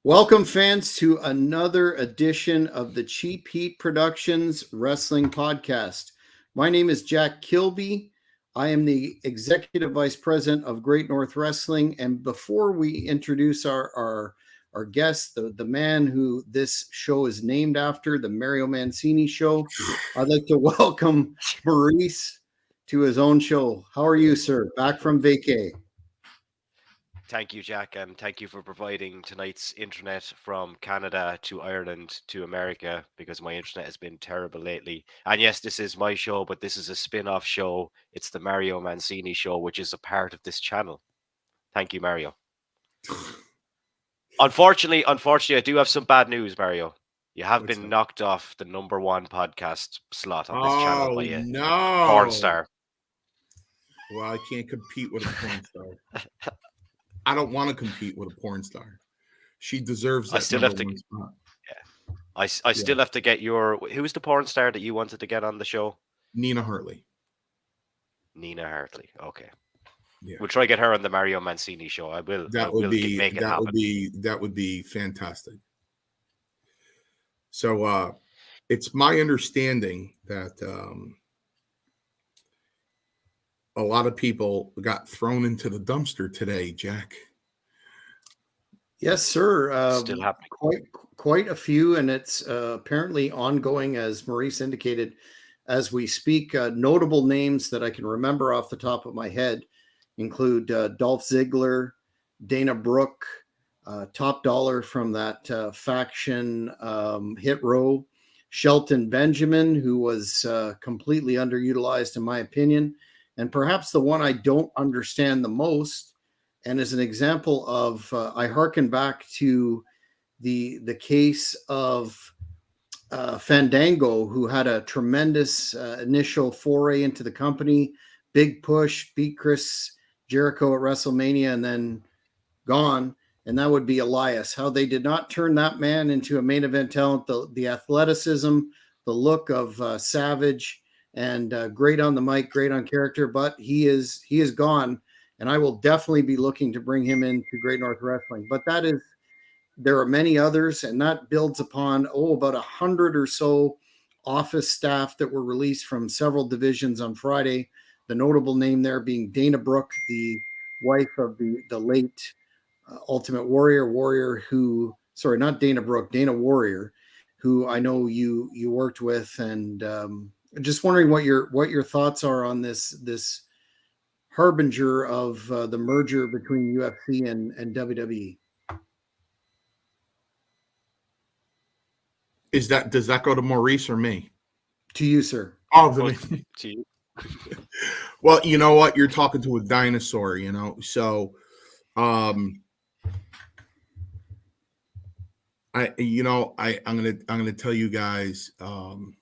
Welcome, fans, to another edition of the Cheap Heat Productions Wrestling Podcast. My name is Jack Kilby. I am the Executive Vice President of Great North Wrestling. And before we introduce our guest, the man who this show is named after, the Mario Mancini Show, I'd like to welcome Maurice to his own show. How are you, sir? Back from vacay. Thank you, Jack, and thank you for providing tonight's internet from Canada to Ireland to America because my internet has been terrible lately. And yes, this is my show, but this is a spin-off show. It's the Mario Mancini Show, which is a part of this channel. Thank you, Mario. Unfortunately, I do have some bad news, Mario. You have been knocked off the #1 podcast slot on this channel by a porn star. Well, I can't compete with a porn star. I don't want to compete with a porn star. She deserves that. I still have to. Spot. Yeah, I still have to get your. Who's the porn star that you wanted to get on the show? Nina Hartley. Nina Hartley. Okay. Yeah. We'll try to get her on the Mario Mancini show. That would be fantastic. So it's my understanding that a lot of people got thrown into the dumpster today, Jack. Yes, sir. Still happening. Quite a few, and it's apparently ongoing, as Maurice indicated, as we speak. Notable names that I can remember off the top of my head include Dolph Ziggler, Dana Brooke, Top Dollar from that faction Hit Row, Shelton Benjamin, who was completely underutilized in my opinion, and perhaps the one I don't understand the most, and as an example of, I hearken back to the case of Fandango, who had a tremendous initial foray into the company, big push, beat Chris Jericho at WrestleMania, and then gone. And that would be Elias. How they did not turn that man into a main event talent, the athleticism, the look of Savage, and great on the mic, great on character, but he is gone, and I will definitely be looking to bring him into Great North Wrestling. But there are many others, and that builds upon about 100 or so office staff that were released from several divisions on Friday. The notable name there being Dana Brooke, the wife of the late Ultimate Warrior, who, sorry, not Dana Brooke, Dana Warrior, who I know you worked with, and just wondering what your thoughts are on this harbinger of the merger between UFC and WWE. Does that go to Maurice or me? To you, sir. Oh, to you. Well, you know what? You're talking to a dinosaur, So, I'm gonna tell you guys. I'm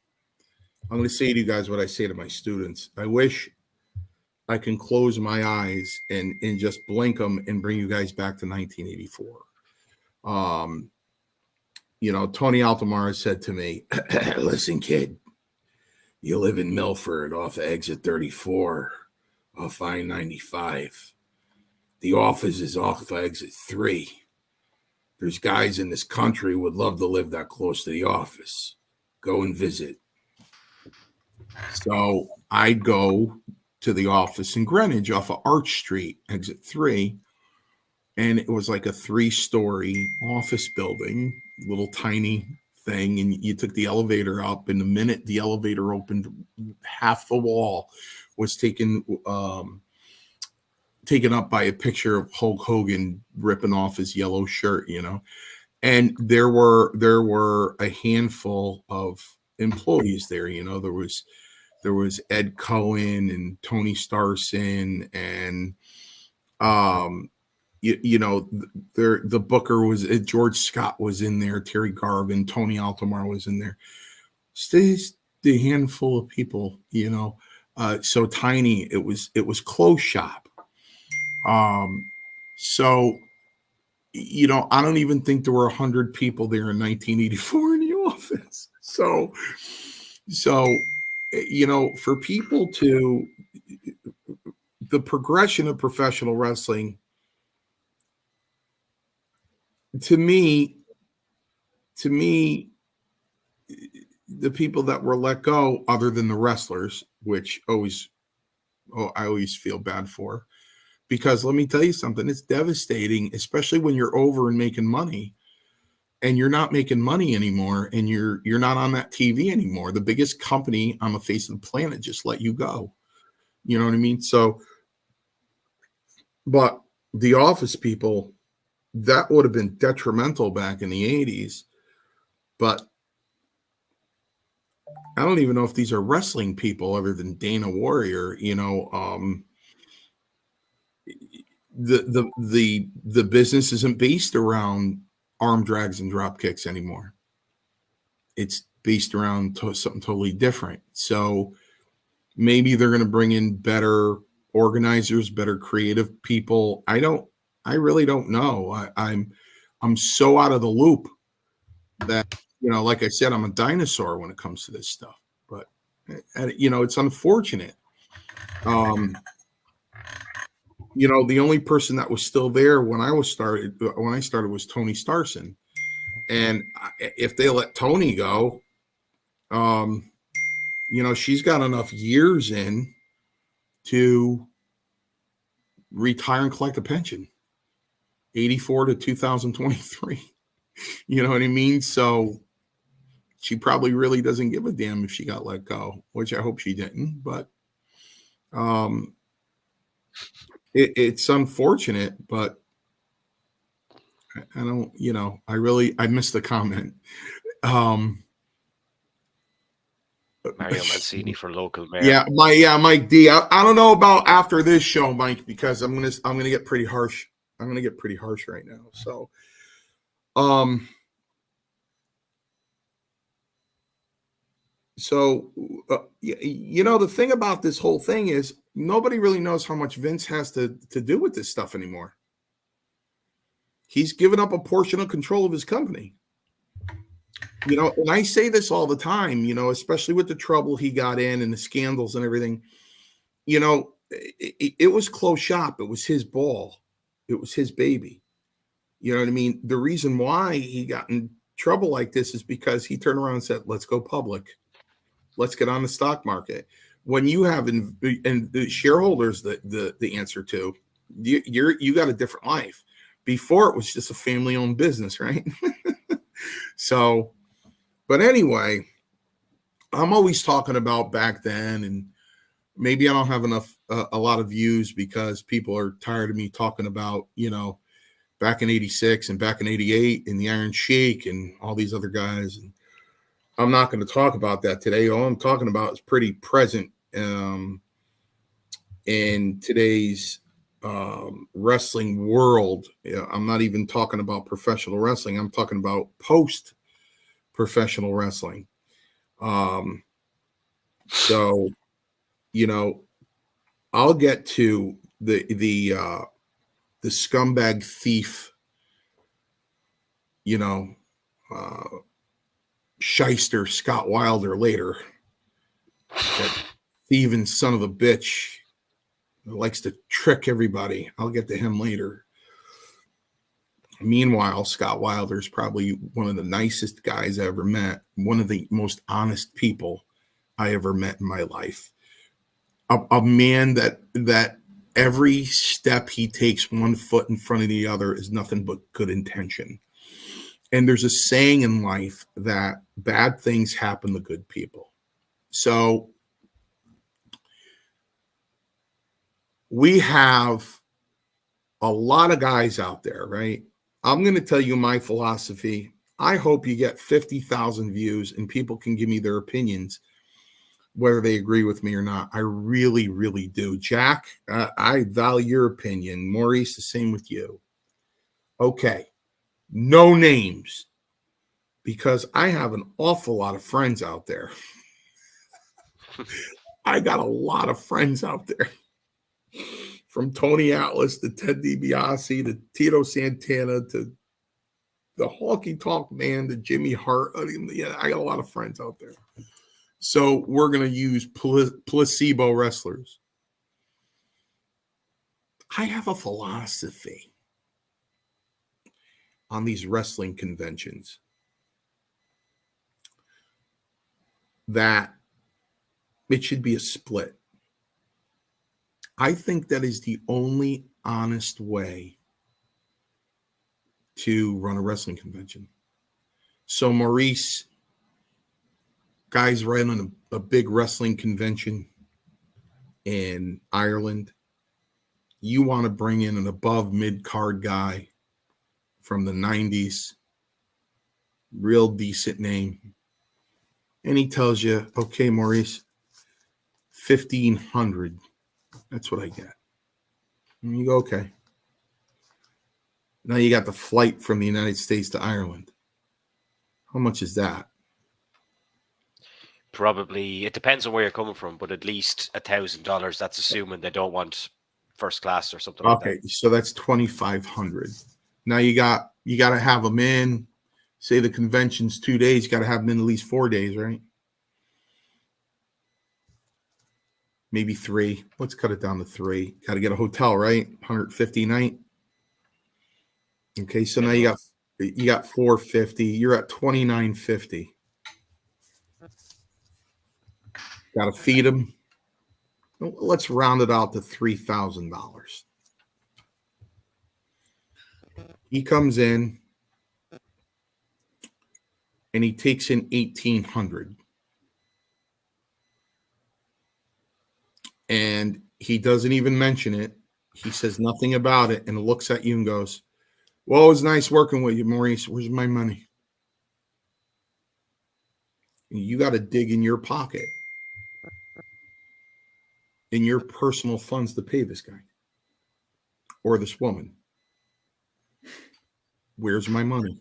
gonna say to you guys what I say to my students. I wish I can close my eyes and just blink them and bring you guys back to 1984. Tony Altamara said to me, "Listen, kid, you live in Milford off of exit 34, off I-95. The office is off of exit 3. There's guys in this country who would love to live that close to the office. Go and visit." So I'd go to the office in Greenwich off of Arch Street, exit 3. And it was like a 3-story office building, little tiny thing. And you took the elevator up, and the minute the elevator opened, half the wall was taken up by a picture of Hulk Hogan ripping off his yellow shirt, And there were a handful of employees there. There was Ed Cohen and Tony Starson, and the booker was George Scott was in there, Terry Garvin, Tony Altomar was in there. Stays the handful of people, so tiny. It was close shop. So I don't even think there were 100 people there in 1984 in the office. So for people to the progression of professional wrestling to me, the people that were let go, other than the wrestlers, which I always feel bad for, because let me tell you something, it's devastating, especially when you're over and making money, and you're not making money anymore, and you're not on that TV anymore. The biggest company on the face of the planet just let you go. You know what I mean? So, but the Office people, that would have been detrimental back in the 80s. But I don't even know if these are wrestling people other than Dana Warrior. The business isn't based around arm drags and drop kicks anymore. It's based around something totally different. So maybe they're going to bring in better organizers, better creative people. I really don't know. I'm so out of the loop that, like I said, I'm a dinosaur when it comes to this stuff. But it's unfortunate. The only person that was still there when I started was Tony Starson. And if they let Tony go, she's got enough years in to retire and collect a pension, 84 to 2023. You know what I mean? So she probably really doesn't give a damn if she got let go, which I hope she didn't. But it's unfortunate, but I don't, I missed the comment. Mario Mancini for local mayor. Yeah, Mike D. I don't know about after this show, Mike, because I'm gonna get pretty harsh. I'm gonna get pretty harsh right now. So, the thing about this whole thing is nobody really knows how much Vince has to do with this stuff anymore. He's given up a portion of control of his company. And I say this all the time, especially with the trouble he got in and the scandals and everything. It was close shop. It was his ball. It was his baby. You know what I mean? The reason why he got in trouble like this is because he turned around and said, let's go public. Let's get on the stock market. When you have and the shareholders the answer to, you got a different life. Before it was just a family-owned business, right? So, but anyway, I'm always talking about back then, and maybe I don't have a lot of views because people are tired of me talking about, back in 86 and back in 88 and the Iron Sheik and all these other guys. And I'm not going to talk about that today. All I'm talking about is pretty present in today's wrestling world. I'm not even talking about professional wrestling. I'm talking about post-professional wrestling. So, I'll get to the scumbag thief, shyster Scott Wilder later. That thieving son of a bitch likes to trick everybody. I'll get to him later. Meanwhile, Scott Wilder is probably one of the nicest guys I ever met, one of the most honest people I ever met in my life. A man that every step he takes, one foot in front of the other, is nothing but good intention. And there's a saying in life that bad things happen to good people. So we have a lot of guys out there, right? I'm going to tell you my philosophy. I hope you get 50,000 views and people can give me their opinions, whether they agree with me or not. I really, really do. Jack, I value your opinion. Maurice, the same with you. Okay. No names, because I have an awful lot of friends out there. I got a lot of friends out there. From Tony Atlas to Ted DiBiase to Tito Santana to the Honky Tonk Man to Jimmy Hart. I got a lot of friends out there. So we're going to use placebo wrestlers. I have a philosophy. on these wrestling conventions that it should be a split. I think that is the only honest way to run a wrestling convention. So Maurice, guys running a big wrestling convention in Ireland, you want to bring in an above mid-card guy from the 90s, real decent name. And he tells you, okay, Maurice, 1,500. That's what I get. And you go, okay. Now you got the flight from the United States to Ireland. How much is that? Probably, it depends on where you're coming from, but at least $1,000. That's assuming they don't want first class or something like that. Okay, so that's 2,500. Now you got to have them in. Say the convention's 2 days, you got to have them in at least 4 days, right? Maybe 3. Let's cut it down to 3. Got to get a hotel, right? 150 a night. Okay, so now you got 450. You're at 2,950. Got to feed them. Let's round it out to $3,000. He comes in and he takes in 1,800. And he doesn't even mention it. He says nothing about it and looks at you and goes, well, it was nice working with you, Maurice. Where's my money? You got to dig in your pocket, in your personal funds to pay this guy or this woman. Where's my money?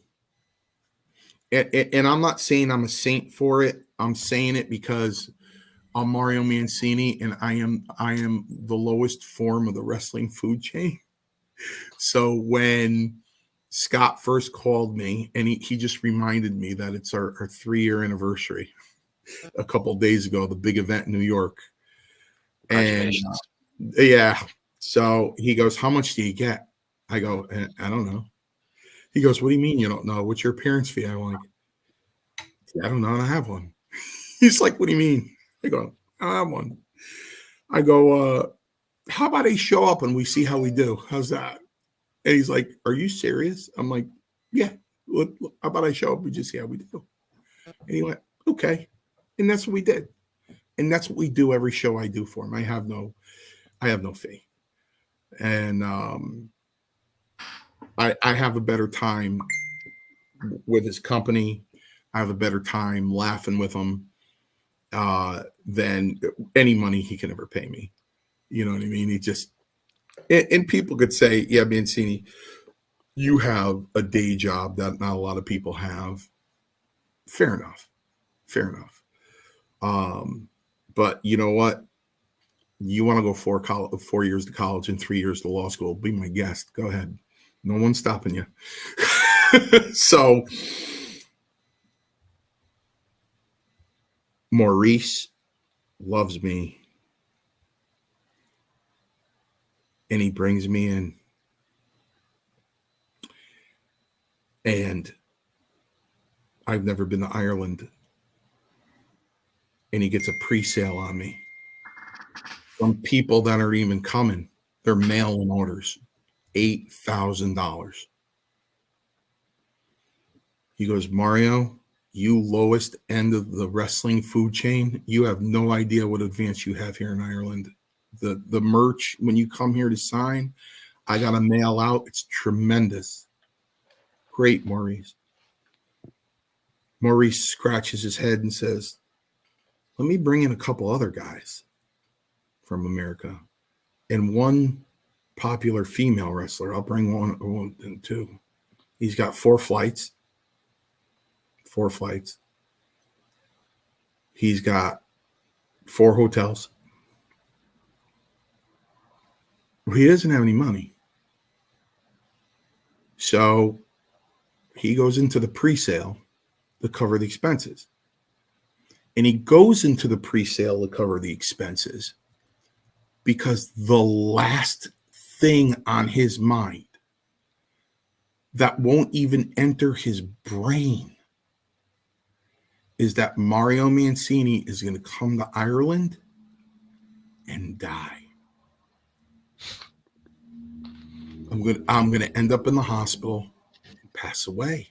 And I'm not saying I'm a saint for it. I'm saying it because I'm Mario Mancini and I am the lowest form of the wrestling food chain. So when Scott first called me and he just reminded me that it's our 3-year anniversary a couple of days ago, the big event in New York. And yeah, so he goes, how much do you get? I go, I don't know. He goes, what do you mean you don't know? What's your parents' fee? I'm like, I don't know. I don't have one. He's like, what do you mean? I go, I don't have one. I go, how about I show up and we see how we do? How's that? And he's like, are you serious? I'm like, yeah. Look, how about I show up? We just see how we do. And he went, okay. And that's what we did. And that's what we do every show I do for him. I have no fee. And I have a better time with his company. I have a better time laughing with him than any money he can ever pay me. You know what I mean? He just, and people could say, yeah, Mancini, you have a day job that not a lot of people have. Fair enough. But you know what? You want to go 4 years to college and 3 years to law school, be my guest. Go ahead. No one's stopping you. So Maurice loves me. And he brings me in. And I've never been to Ireland. And he gets a pre-sale on me from people that aren't even coming. They're mailing orders. $8,000. He goes, Mario, you lowest end of the wrestling food chain, you have no idea what advance you have here in Ireland. The merch, when you come here to sign, I got to mail out. It's tremendous. Great, Maurice. Maurice scratches his head and says, let me bring in a couple other guys from America and one popular female wrestler. I'll bring one and two. He's got 4 flights. 4 flights. He's got 4 hotels. He doesn't have any money. So he goes into the pre-sale to cover the expenses. And he goes into the pre-sale to cover the expenses because the last thing on his mind that won't even enter his brain is that Mario Mancini is going to come to Ireland and die. I'm going to end up in the hospital and pass away.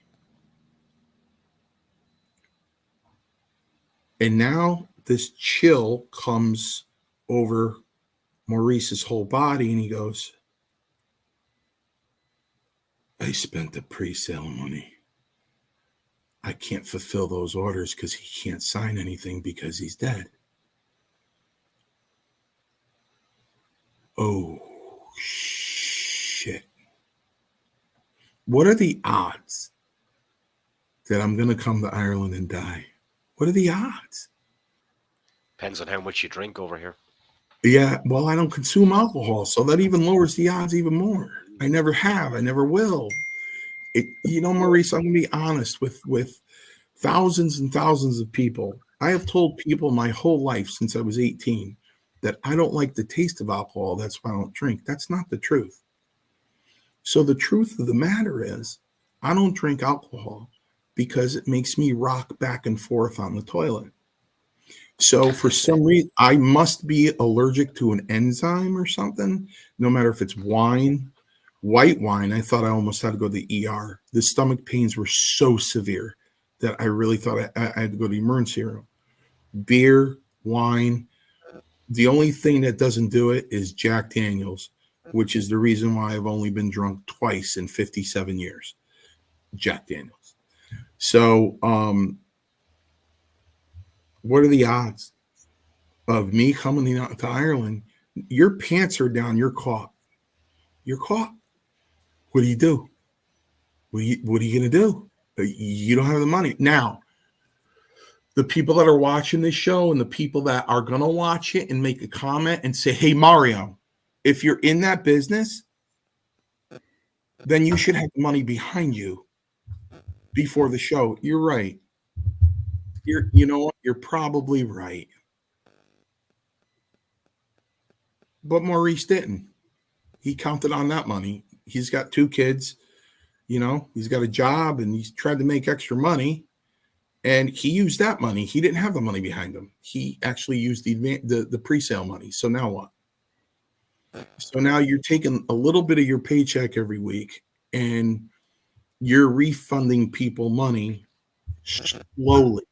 And now this chill comes over Maurice's whole body, and he goes, I spent the pre-sale money. I can't fulfill those orders because he can't sign anything because he's dead. Oh, shit. What are the odds that I'm going to come to Ireland and die? What are the odds? Depends on how much you drink over here. Yeah, well, I don't consume alcohol, so that even lowers the odds even more. I never have. I never will. Maurice, I'm going to be honest with thousands and thousands of people. I have told people my whole life since I was 18 that I don't like the taste of alcohol. That's why I don't drink. That's not the truth. So the truth of the matter is I don't drink alcohol because it makes me rock back and forth on the toilet. So for some reason, I must be allergic to an enzyme or something, no matter if it's wine, white wine. I thought I almost had to go to the ER. The stomach pains were so severe that I really thought I had to go to the emergency room. Beer, wine. The only thing that doesn't do it is Jack Daniels, which is the reason why I've only been drunk twice in 57 years. Jack Daniels. So, what are the odds of me coming to Ireland? Your pants are down. You're caught. You're caught. What do you do? What are you going to do? You don't have the money. Now, the people that are watching this show and the people that are going to watch it and make a comment and say, hey, Mario, if you're in that business, then you should have money behind you before the show. You're right. You know what? You're probably right. But Maurice didn't. He counted on that money. He's got 2 kids. He's got a job and he's tried to make extra money. And he used that money. He didn't have the money behind him. He actually used the pre-sale money. So now what? So now you're taking a little bit of your paycheck every week and you're refunding people money slowly,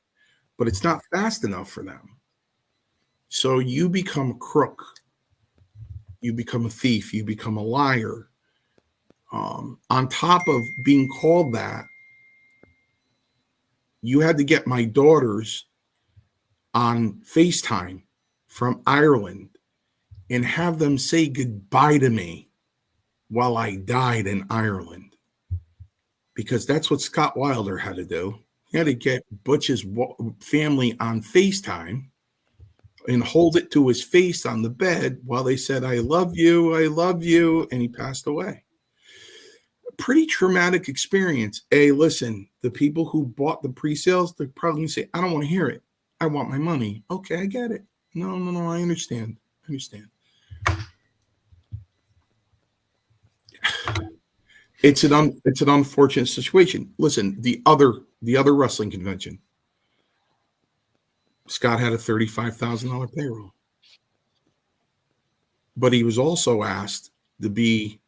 but it's not fast enough for them. So you become a crook. You become a thief. You become a liar. On top of being called that, you had to get my daughters on FaceTime from Ireland and have them say goodbye to me while I died in Ireland. Because that's what Scott Wilder had to do. He had to get Butch's family on FaceTime and hold it to his face on the bed while they said, I love you, and he passed away. Pretty traumatic experience. Hey, listen, the people who bought the pre-sales, they're probably going to say, I don't want to hear it. I want my money. Okay, I get it. No, I understand. It's an unfortunate situation. Listen, the other wrestling convention, Scott had a $35,000 payroll, but he was also asked to be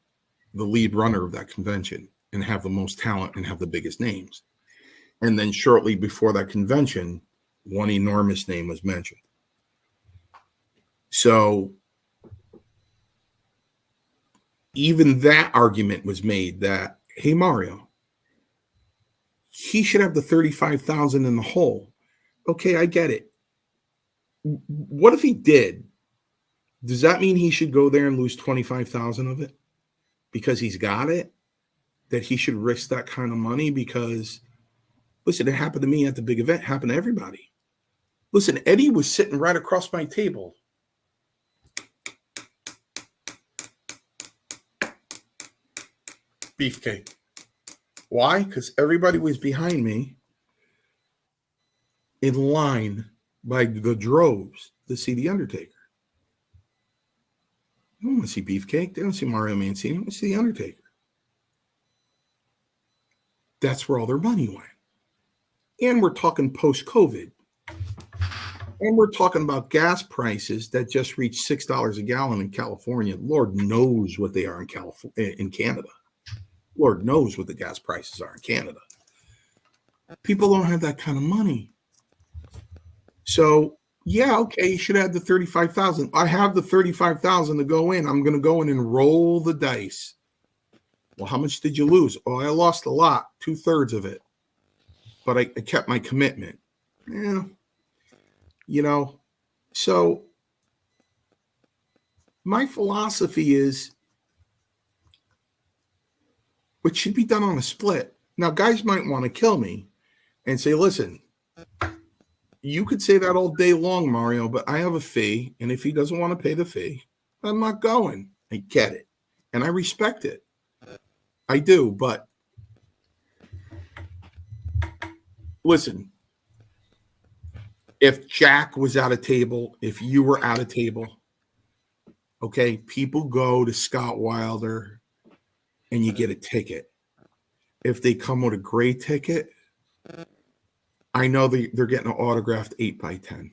the lead runner of that convention and have the most talent and have the biggest names. And then shortly before that convention, one enormous name was mentioned. So even that argument was made that, hey, Mario, he should have the 35,000 in the hole. Okay, I get it. What if he did? Does that mean he should go there and lose 25,000 of it because he's got it? That he should risk that kind of money? Because, listen, it happened to me at the big event. It happened to everybody. Listen, Eddie was sitting right across my table. Beefcake. Why? Because everybody was behind me in line by the droves to see The Undertaker. They don't want to see Beefcake. They don't see Mario Mancini. They want to see The Undertaker. That's where all their money went. And we're talking post-COVID. And we're talking about gas prices that just reached $6 a gallon in California. Lord knows what they are in Canada. Lord knows what the gas prices are in Canada. People don't have that kind of money. So, yeah, okay, you should have the 35,000. I have the 35,000 to go in. I'm going to go in and roll the dice. Well, how much did you lose? Oh, I lost a lot, 2/3 of it. But I kept my commitment. Yeah. So my philosophy is it should be done on a split. Now, guys might want to kill me and say, listen, you could say that all day long, Mario, but I have a fee. And if he doesn't want to pay the fee, I'm not going. I get it. And I respect it. I do. But listen, if Jack was at a table, if you were at a table, okay, people go to Scott Wilder and you get a ticket. If they come with a gray ticket, I know they're getting an autographed 8x10.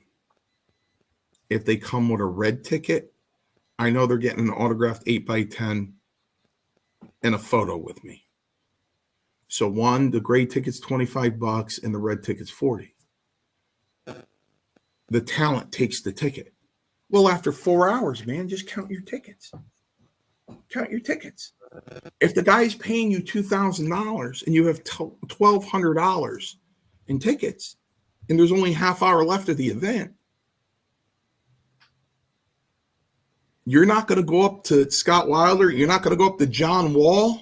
If they come with a red ticket, I know they're getting an autographed 8x10 and a photo with me. So the gray ticket's $25 and the red ticket's $40. The talent takes the ticket. Well, after 4 hours, man, just count your tickets. Count your tickets. If the guy's paying you $2,000 and you have $1,200 in tickets and there's only half hour left of the event, you're not going to go up to Scott Wilder. You're not going to go up to John Wall.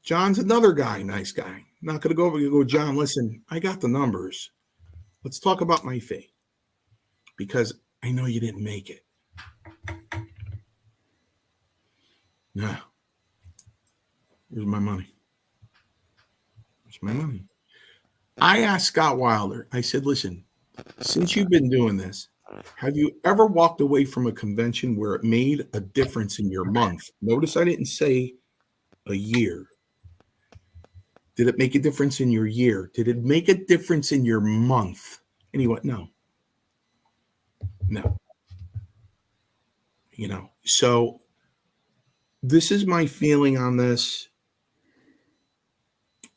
John's another guy, nice guy. Not going to go over and go, John, listen, I got the numbers. Let's talk about my fee because I know you didn't make it. No. Where's my money? Where's my money? I asked Scott Wilder, I said, listen, since you've been doing this, have you ever walked away from a convention where it made a difference in your month? Notice I didn't say a year. Did it make a difference in your year? Did it make a difference in your month? And he went, no. So this is my feeling on this.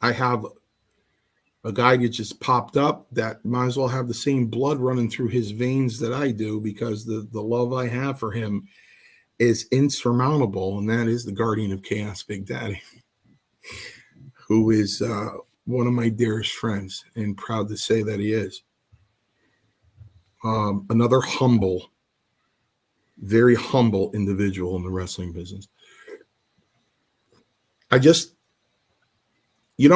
I have a guy that just popped up that might as well have the same blood running through his veins that I do because the love I have for him is insurmountable, and that is the Guardian of Chaos, Big Daddy, who is one of my dearest friends and proud to say that he is. Another very humble individual in the wrestling business. I just, and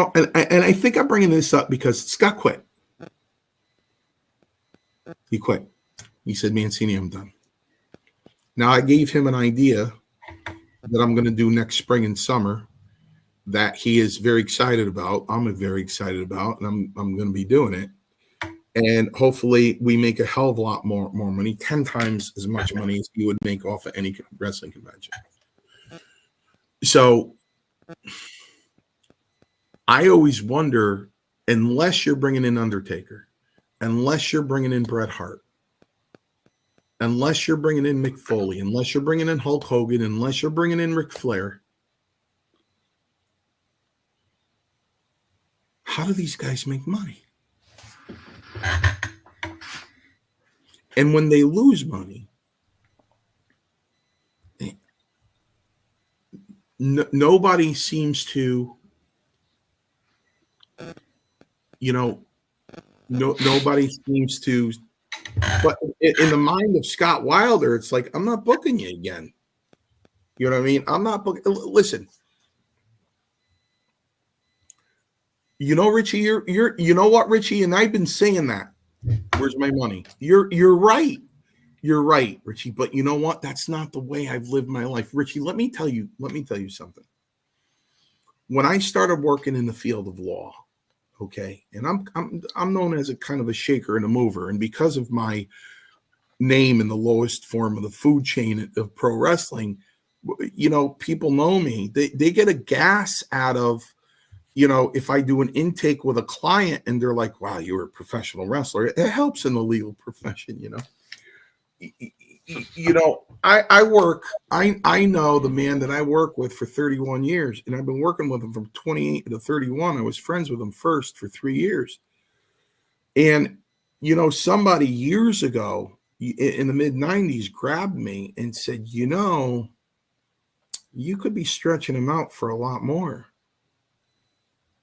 I think I'm bringing this up because Scott quit. He quit. He said, Mancini, I'm done. Now, I gave him an idea that I'm going to do next spring and summer that he is very excited about. I'm very excited about, and I'm going to be doing it. And hopefully we make a hell of a lot more money, 10 times as much money as you would make off of any wrestling convention. So I always wonder, unless you're bringing in Undertaker, unless you're bringing in Bret Hart, unless you're bringing in Mick Foley, unless you're bringing in Hulk Hogan, unless you're bringing in Ric Flair, how do these guys make money? And when they lose money, nobody seems to, nobody seems to, but in the mind of Scott Wilder, it's like, I'm not booking you again. You know what I mean? I'm not booking. Listen, Richie, you know what, Richie? And I've been saying that. Where's my money? You're right. You're right, Richie. But you know what? That's not the way I've lived my life. Richie, let me tell you something. When I started working in the field of law, okay, and I'm known as a kind of a shaker and a mover, and because of my name in the lowest form of the food chain of pro wrestling, people know me. They get a gas out of if I do an intake with a client and they're like, wow, you're a professional wrestler, it helps in the legal profession, I know the man that I work with for 31 years, and I've been working with him from 28 to 31. I was friends with him first for 3 years. And, somebody years ago in the mid 90s grabbed me and said, you could be stretching him out for a lot more.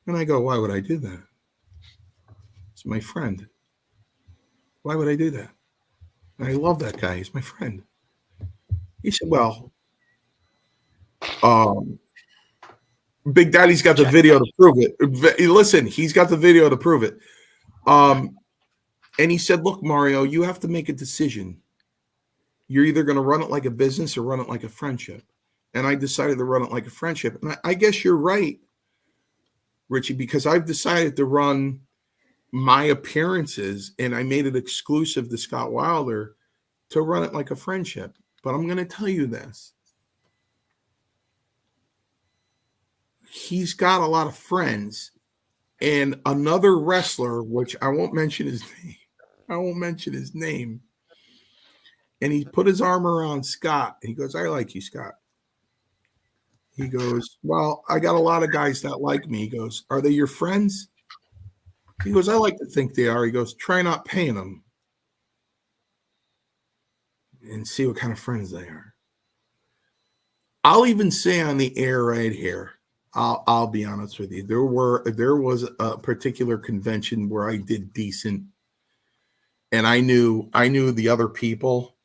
And I go, why would I do that? It's my friend. Why would I do that? And I love that guy. He's my friend. He said, well, Big Daddy's got the video to prove it. Listen, he's got the video to prove it. And he said, look, Mario, you have to make a decision. You're either going to run it like a business or run it like a friendship. And I decided to run it like a friendship. And I guess you're right, Richie, because I've decided to run my appearances, and I made it exclusive to Scott Wilder to run it like a friendship. But I'm going to tell you this. He's got a lot of friends, and another wrestler, which I won't mention his name. And he put his arm around Scott, and he goes, I like you, Scott. He goes, well, I got a lot of guys that like me. He goes, are they your friends? He goes, I like to think they are. He goes, try not paying them and see what kind of friends they are. I'll even say on the air right here, I'll be honest with you. There was a particular convention where I did decent, and I knew the other people,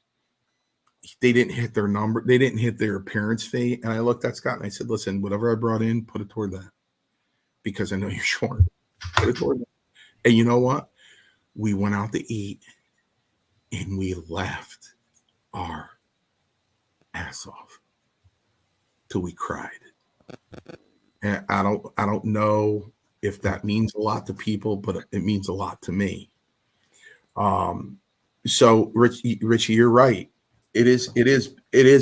they didn't hit their number, they didn't hit their appearance fee. And I looked at Scott and I said, listen, whatever I brought in, put it toward that, because I know you're short. Put it toward that. And you know what? We went out to eat and we laughed our ass off till we cried. And I don't know if that means a lot to people, but it means a lot to me. So Richie, you're right. It is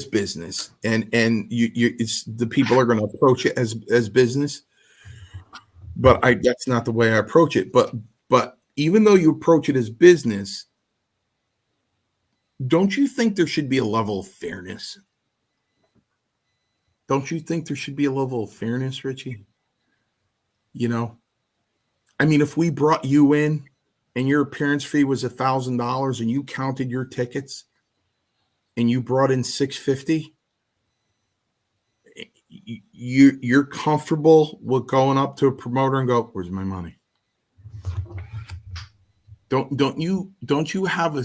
business, and it's the people are going to approach it as business. But that's not the way I approach it. But even though you approach it as business, don't you think there should be a level of fairness? Don't you think there should be a level of fairness, Richie? I mean, if we brought you in and your appearance fee was $1,000 and you counted your tickets and you brought in $650, you're comfortable with going up to a promoter and go, where's my money? Don't you have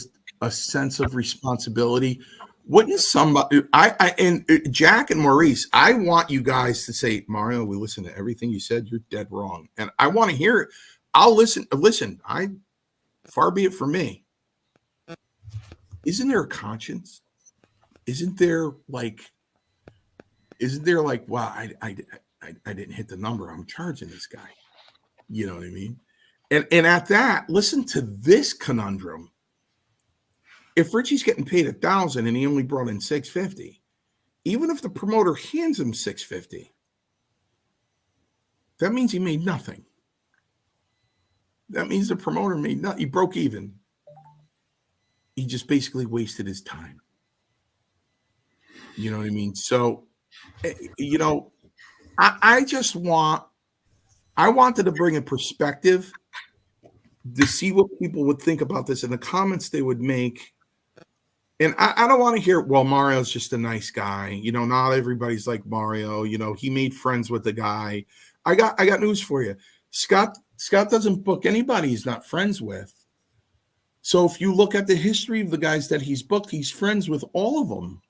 a sense of responsibility? Wouldn't somebody, and Jack and Maurice, I want you guys to say, Mario, we listen to everything you said. You're dead wrong. And I want to hear it. I'll listen. Far be it from me. Isn't there a conscience? Isn't there like, wow, I didn't hit the number. I'm charging this guy. You know what I mean? And at that, listen to this conundrum. If Richie's getting paid $1,000 and he only brought in $650, even if the promoter hands him $650, that means he made nothing. That means the promoter made nothing. He broke even. He just basically wasted his time. You know what I mean? So, I wanted to bring a perspective to see what people would think about this and the comments they would make. And I don't want to hear, well, Mario's just a nice guy. Not everybody's like Mario. He made friends with the guy. I got news for you. Scott doesn't book anybody he's not friends with. So if you look at the history of the guys that he's booked, he's friends with all of them.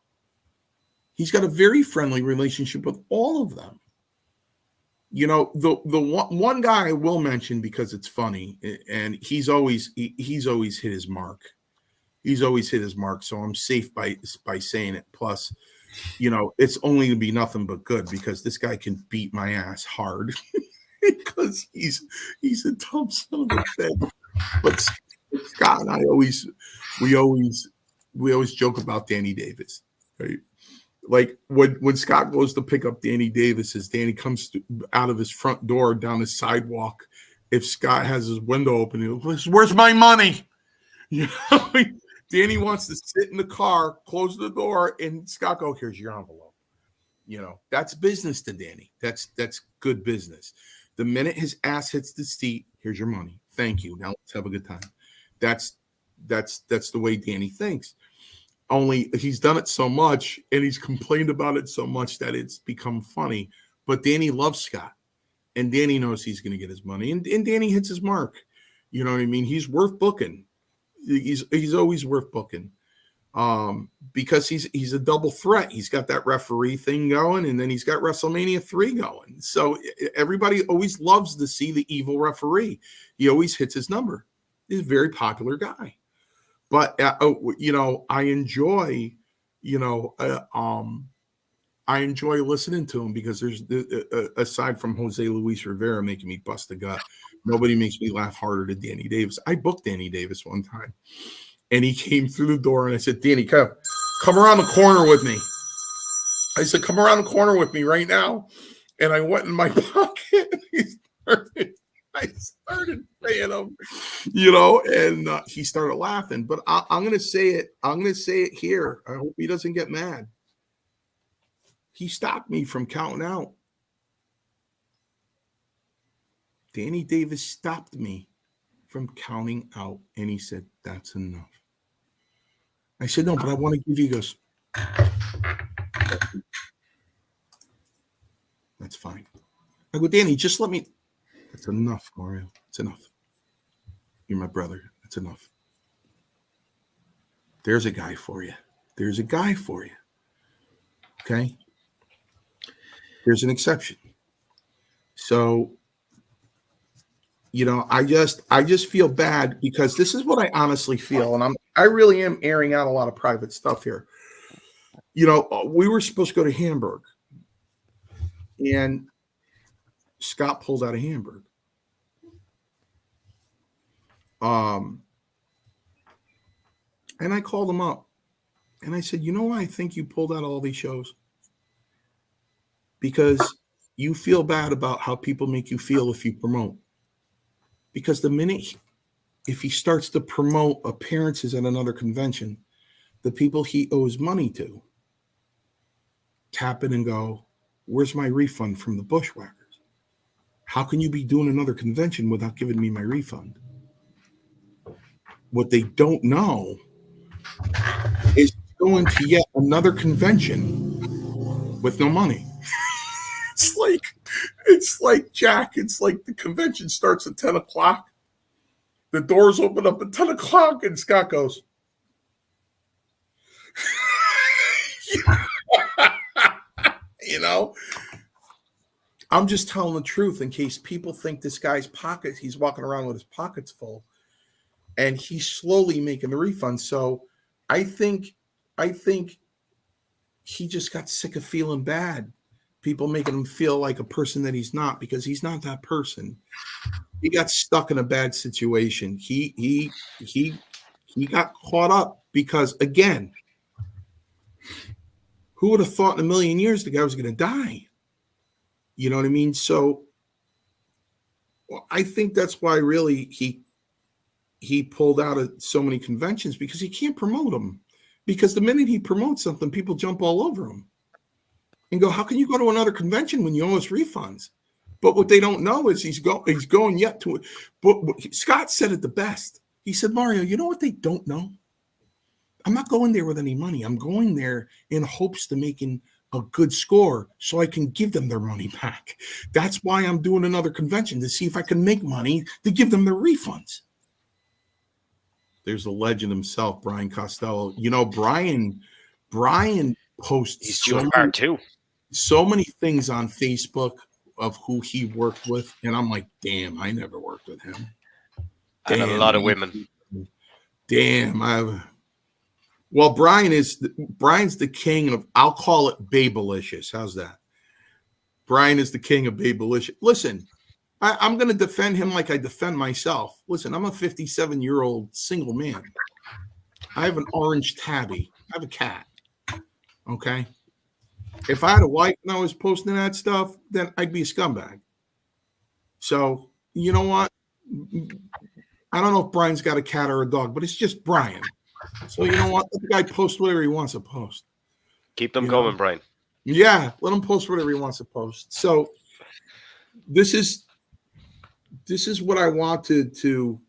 He's got a very friendly relationship with all of them. The one guy I will mention because it's funny, and he's always hit his mark. He's always hit his mark, so I'm safe by saying it. Plus, it's only to be nothing but good because this guy can beat my ass hard because he's a tough son of a bitch. But Scott and I we always joke about Danny Davis, right? Like when Scott goes to pick up Danny Davis, as Danny comes out of his front door down the sidewalk, if Scott has his window open, he goes, "Where's my money?" You know, Danny wants to sit in the car, close the door, and Scott go, "Here's your envelope." You know, that's business to Danny. That's good business. The minute his ass hits the seat, "Here's your money. Thank you. Now let's have a good time." That's the way Danny thinks. Only he's done it so much and he's complained about it so much that it's become funny. But Danny loves Scott, and Danny knows he's going to get his money, and Danny hits his mark. You know what I mean? He's worth booking. He's always worth booking, because he's a double threat. He's got that referee thing going, and then he's got WrestleMania 3 going. So everybody always loves to see the evil referee. He always hits his number. He's a very popular guy. But you know, I enjoy listening to him, because there's aside from Jose Luis Rivera making me bust a gut, nobody makes me laugh harder than Danny Davis. I booked Danny Davis one time, and he came through the door, and I said, "Danny, come around the corner with me." I said, "Come around the corner with me right now." And I went in my pocket, and I started paying him, you know, and he started laughing. But I'm going to say it. I'm going to say it here. I hope he doesn't get mad. He stopped me from counting out. Danny Davis stopped me from counting out, and he said, "That's enough." I said, "No, but I want to give you." He goes, "That's fine." I go, "Danny, just let me." "That's enough, Mario. It's enough. You're my brother. It's enough. There's a guy for you. There's a guy for you. Okay? There's an exception." So, you know, I just feel bad, because this is what I honestly feel, and I really am airing out a lot of private stuff here. You know, we were supposed to go to Hamburg, and Scott pulled out of Hamburg. And I called him up, and I said, "You know why I think you pulled out all these shows? Because you feel bad about how people make you feel if you promote. Because the minute, if he starts to promote appearances at another convention, the people he owes money to tap in and go, 'Where's my refund from the Bushwhackers? How can you be doing another convention without giving me my refund?' What they don't know is going to yet another convention with no money." It's like Jack. It's like the convention starts at 10 o'clock. The doors open up at 10 o'clock, and Scott goes, you know, I'm just telling the truth in case people think this guy's pockets, he's walking around with his pockets full, and he's slowly making the refund. So I think he just got sick of feeling bad. People making him feel like a person that he's not, because he's not that person. He got stuck in a bad situation. He got caught up because, again, who would have thought in a million years the guy was going to die? You know what I mean? So I think that's why really he pulled out of so many conventions, because he can't promote them. Because the minute he promotes something, people jump all over him and go, "How can you go to another convention when you owe us refunds?" But what they don't know is he's going yet to it. But Scott said it the best. He said, "Mario, you know what they don't know? I'm not going there with any money. I'm going there in hopes to making a good score so I can give them their money back. That's why I'm doing another convention, to see if I can make money to give them their refunds." There's the legend himself, Brian Costello. You know, Brian posts He's doing part 2. So many things on Facebook of who he worked with, and I'm like, damn, I never worked with him. And a lot of women. Damn, well, Brian's the king of, I'll call it Babelicious. How's that? Brian is the king of Babelicious. Listen, I'm going to defend him like I defend myself. Listen, I'm a 57-year-old single man. I have an orange tabby. I have a cat. Okay? If I had a wife and I was posting that stuff, then I'd be a scumbag. So you know what? I don't know if Brian's got a cat or a dog, but it's just Brian. So you know what? Let the guy post whatever he wants to post. Keep them You going, know? Brian. Yeah, let him post whatever he wants to post. So this is what I wanted to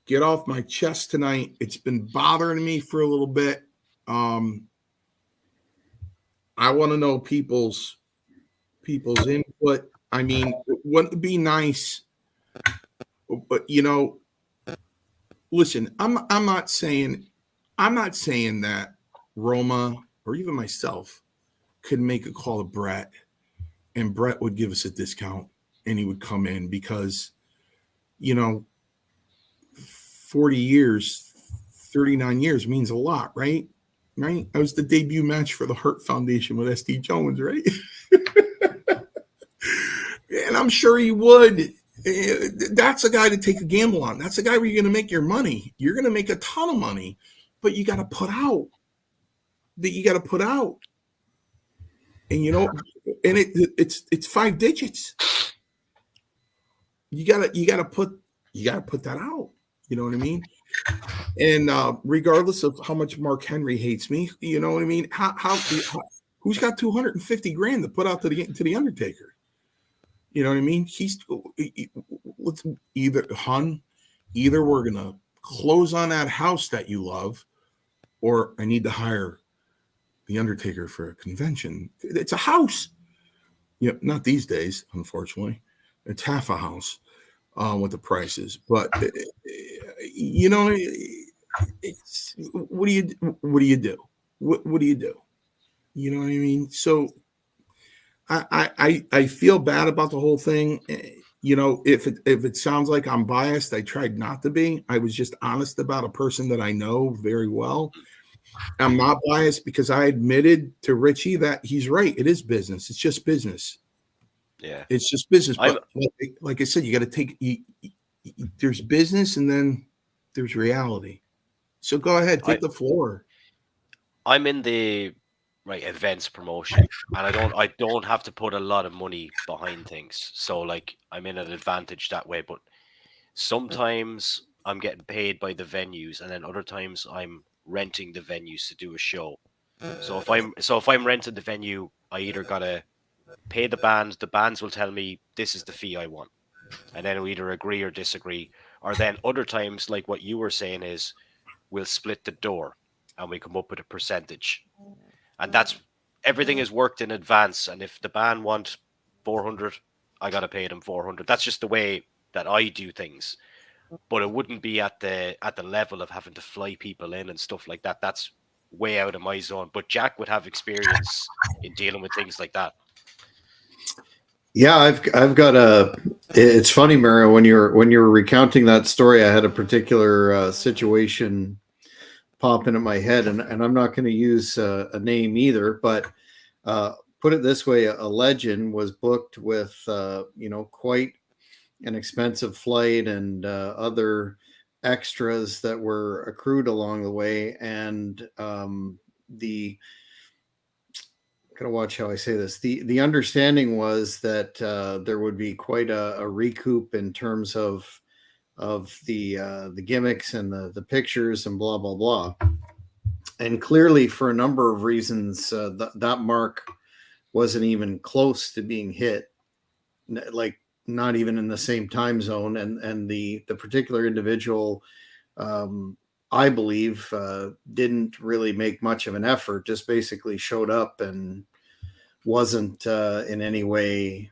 get off my chest tonight. It's been bothering me for a little bit. I want to know people's input. I mean, wouldn't it be nice? But you know, listen, I'm not saying that Roma or even myself could make a call to Brett and Brett would give us a discount and he would come in because, you know, 40 years, 39 years means a lot, right? Right? That was the debut match for the Hurt Foundation with SD Jones, right? And I'm sure he would. That's a guy to take a gamble on. That's a guy where you're going to make your money. You're going to make a ton of money, but you got to put out. And you know, and it's 5 digits. You gotta put that out. You know what I mean? And regardless of how much Mark Henry hates me, you know what I mean? How who's got 250 grand to put out to the Undertaker? You know what I mean? Let's either we're gonna close on that house that you love, or I need to hire the Undertaker for a convention. It's a house. Yeah, not these days, unfortunately. It's half a house with the prices. But you know, it's what do you do? What do you do? You know what I mean? So I feel bad about the whole thing. You know, if it sounds like I'm biased, I tried not to be. I was just honest about a person that I know very well. I'm not biased because I admitted to Richie that he's right. It is business. It's just business. Yeah, it's just business. But like I said, you got to take. There's business and then there's reality. So go ahead, take the floor. I'm in the events promotion, and I don't have to put a lot of money behind things. So like I'm in an advantage that way. But sometimes I'm getting paid by the venues, and then other times I'm renting the venues to do a show. So if I'm renting the venue, I either gotta pay the band. The bands will tell me this is the fee I want, and then we either agree or disagree. Or then other times, like what you were saying, is we'll split the door and we come up with a percentage, and that's everything is worked in advance. And if the band want 400, I gotta pay them 400. That's just the way that I do things. But it wouldn't be at the level of having to fly people in and stuff like that. That's way out of my zone. But Jack would have experience in dealing with things like that. Yeah, I've got a. It's funny, Mario, when you're recounting that story, I had a particular situation pop into my head, and I'm not going to use a name either, but put it this way: a legend was booked with quite an expensive flight and other extras that were accrued along the way, and the gotta watch how I say this. The understanding was that there would be quite a recoup in terms of the gimmicks and the pictures and blah blah blah. And clearly, for a number of reasons, that mark wasn't even close to being hit. Like not even in the same time zone, and the particular individual, I believe, didn't really make much of an effort. Just basically showed up and wasn't in any way,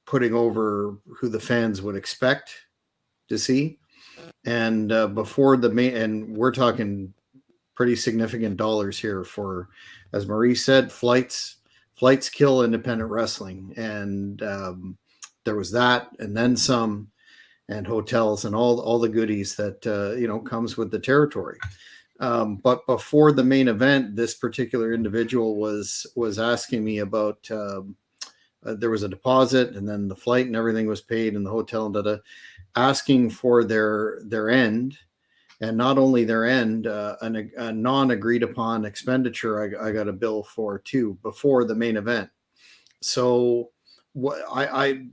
putting over who the fans would expect to see. And before the main, and we're talking pretty significant dollars here for, as Marie said, flights kill independent wrestling, and there was that, and then some, and hotels and all the goodies that comes with the territory. But before the main event, this particular individual was asking me about. There was a deposit, and then the flight and everything was paid, and the hotel, and asking for their end, and not only their end, a non-agreed upon expenditure I got a bill for too before the main event. So what I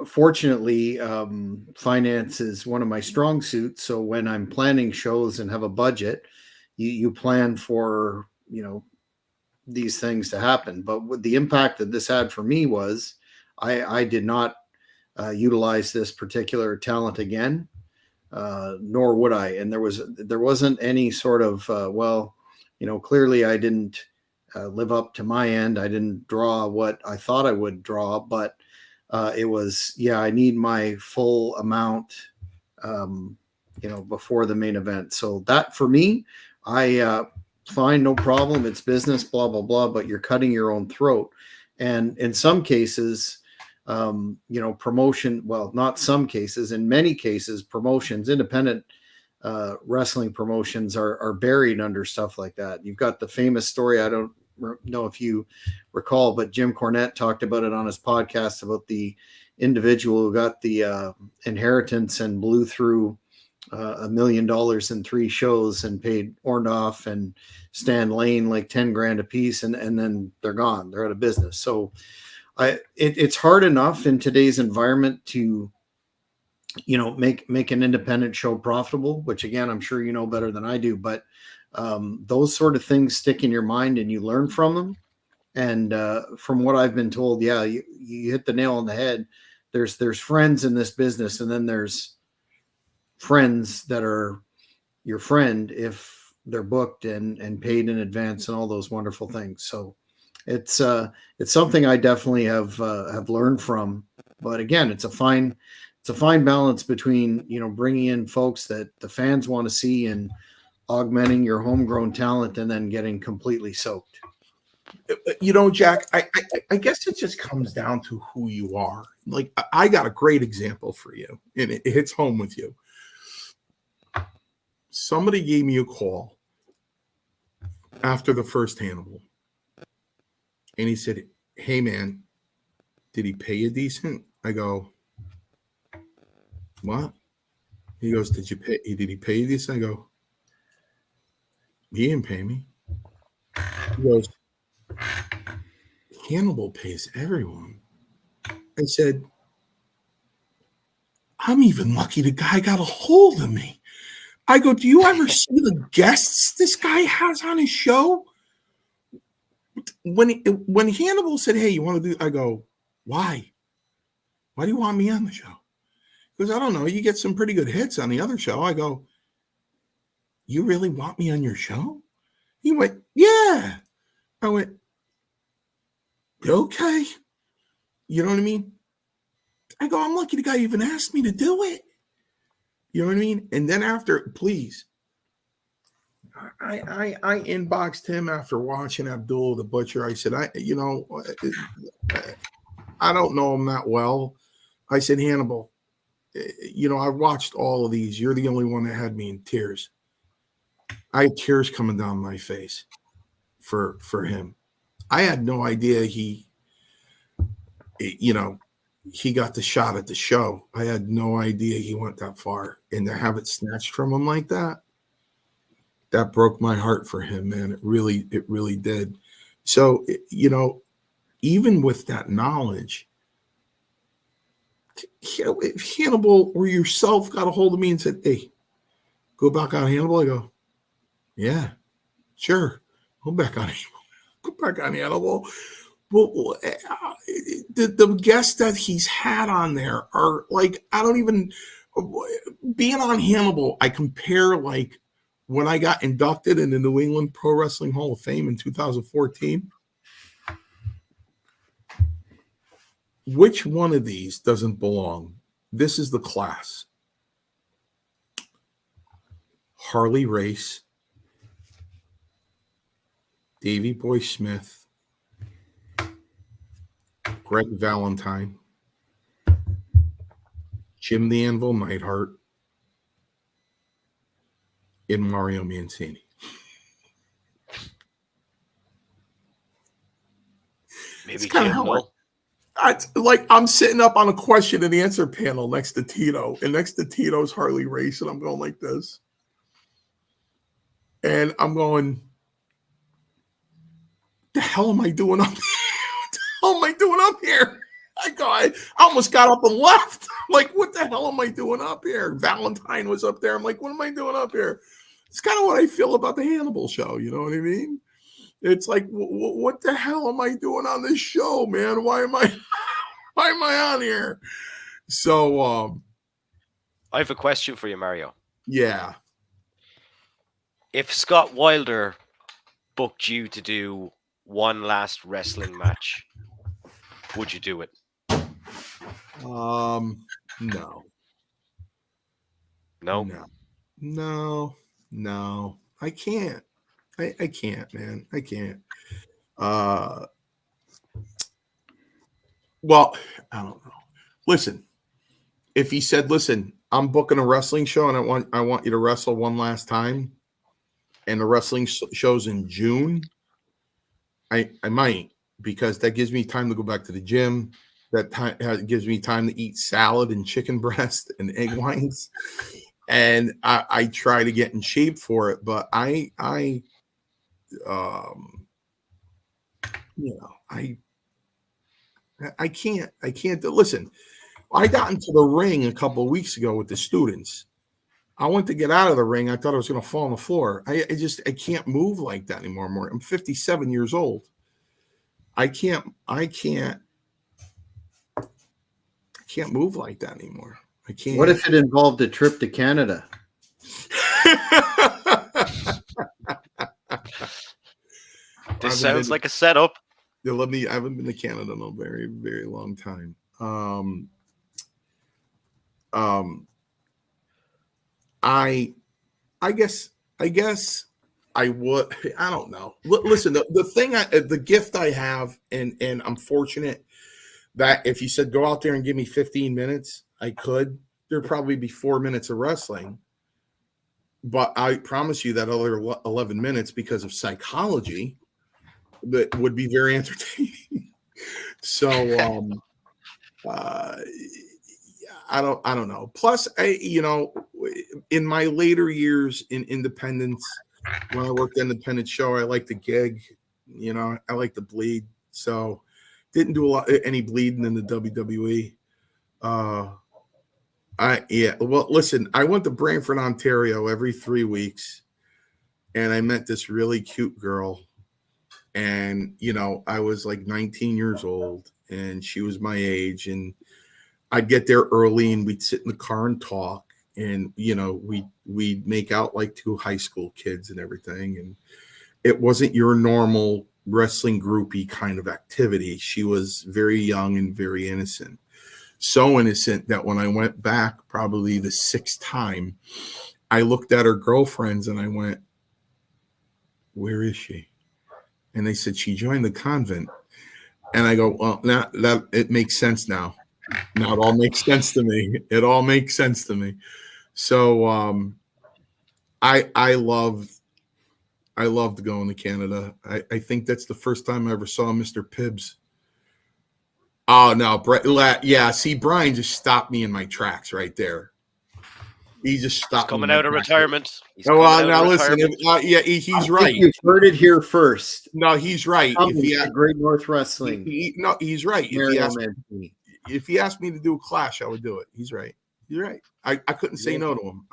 fortunately, finance is one of my strong suits. So when I'm planning shows and have a budget, you plan for, these things to happen. But what the impact that this had for me was I did not utilize this particular talent again, nor would I. And there wasn't any sort of clearly I didn't live up to my end. I didn't draw what I thought I would draw, but it was, I need my full amount, before the main event. So that for me, I fine, no problem. It's business, blah, blah, blah, but you're cutting your own throat. And in some cases, promotion, well, not some cases, in many cases, promotions, independent wrestling promotions are buried under stuff like that. You've got the famous story, I don't know if you recall, but Jim Cornette talked about it on his podcast about the individual who got the inheritance and blew through $1 million in 3 shows and paid Orndorff and Stan Lane like 10 grand a piece, and then they're gone. They're out of business. So it's hard enough in today's environment to make an independent show profitable, which again I'm sure you know better than I do, but those sort of things stick in your mind and you learn from them. And from what I've been told, you hit the nail on the head. There's friends in this business, and then there's friends that are your friend if they're booked and paid in advance and all those wonderful things. So it's something I definitely have learned from. But again, it's a fine balance between bringing in folks that the fans want to see and augmenting your homegrown talent and then getting completely soaked. Jack, I guess it just comes down to who you are. Like, I got a great example for you, and it hits home with you. Somebody gave me a call after the first Hannibal, and he said, "Hey, man, did he pay you decent?" I go, "What?" He goes, "Did he pay you decent?" I go, "He didn't pay me." He goes, "Hannibal pays everyone." I said, "I'm even lucky the guy got a hold of me." I go, "Do you ever see the guests this guy has on his show?" When Hannibal said, "Hey, you want to do?" I go, "Why? Why do you want me on the show?" Because I don't know. You get some pretty good hits on the other show. I go, "You really want me on your show?" He went, "Yeah." I went, "Okay." You know what I mean? I go, "I'm lucky the guy even asked me to do it." You know what I mean? And then after, please, I inboxed him after watching Abdul the Butcher. I said, I don't know him that well. I said, "Hannibal, I watched all of these. You're the only one that had me in tears." I had tears coming down my face for him. I had no idea he got the shot at the show. I had no idea he went that far. And to have it snatched from him like that broke my heart for him, man. It really did. So, even with that knowledge, if Hannibal or yourself got a hold of me and said, "Hey, go back on Hannibal," I go, "Yeah, sure. Go back on Hannibal." Go back on Hannibal. Well, the guests that he's had on there are like, I don't even, being on Hannibal, I compare like when I got inducted in the New England Pro Wrestling Hall of Fame in 2014. Which one of these doesn't belong? This is the class. Harley Race, Davey Boy Smith, Greg Valentine, Jim the Anvil Neidhart, and Mario Mancini. Maybe Jim, no? I'm sitting up on a question and answer panel next to Tito, and next to Tito's Harley Race, and I'm going like this. And I'm going, the hell am I doing up here? What the hell am I doing up here? I almost got up and left. I'm like, what the hell am I doing up here? Valentine was up there. I'm like, what am I doing up here? It's kind of what I feel about the Hannibal show. You know what I mean? It's like, what the hell am I doing on this show, man? Why am I on here? So, I have a question for you, Mario. yeah. If Scott Wilder booked you to do one last wrestling match, would you do it? No. No. No. I can't. I can't, man. I can't. Well, I don't know. Listen, if he said, "Listen, I'm booking a wrestling show, and I want you to wrestle one last time," and the wrestling show's in June, I might, because that gives me time to go back to the gym. That time gives me time to eat salad and chicken breast and egg whites, and I try to get in shape for it. But I can't. Listen, I got into the ring a couple of weeks ago with the students. I went to get out of the ring. I thought I was going to fall on the floor. I can't move like that anymore. I'm 57 years old. I can't move like that anymore. I can't. What if it involved a trip to Canada? This sounds like a setup. I haven't been to Canada in a very, very long time. I guess I would. I don't know. Listen, the gift I have, and I'm fortunate that if you said go out there and give me 15 minutes, I could. There'd probably be 4 minutes of wrestling, but I promise you that other 11 minutes, because of psychology, that would be very entertaining. So, I don't know. Plus, in my later years in independence, when I worked independent show, I like to gig. I like to bleed. So, didn't do any bleeding in the WWE. Well, listen, I went to Brantford, Ontario every 3 weeks, and I met this really cute girl. And, I was like 19 years old, and she was my age, and I'd get there early, and we'd sit in the car and talk, and, we'd make out like two high school kids and everything. And it wasn't your normal wrestling groupie kind of activity. She was very young and very innocent. So innocent that when I went back, probably the 6th time, I looked at her girlfriends and I went, "Where is she?" And they said, "She joined the convent." And I go, "Well, now that it makes sense now. Now it all makes sense to me. It all makes sense to me." So I loved going to Canada. I think that's the first time I ever saw Mr. Pibbs. Oh no, yeah. See, Brian just stopped me in my tracks right there. He just stopped. He's coming out of retirement. Listen. He's right. You've heard it here first. No, he's right. Great North Wrestling. He's right. If he asked me to do a clash, I would do it. He's right. You're right. I couldn't say no to him.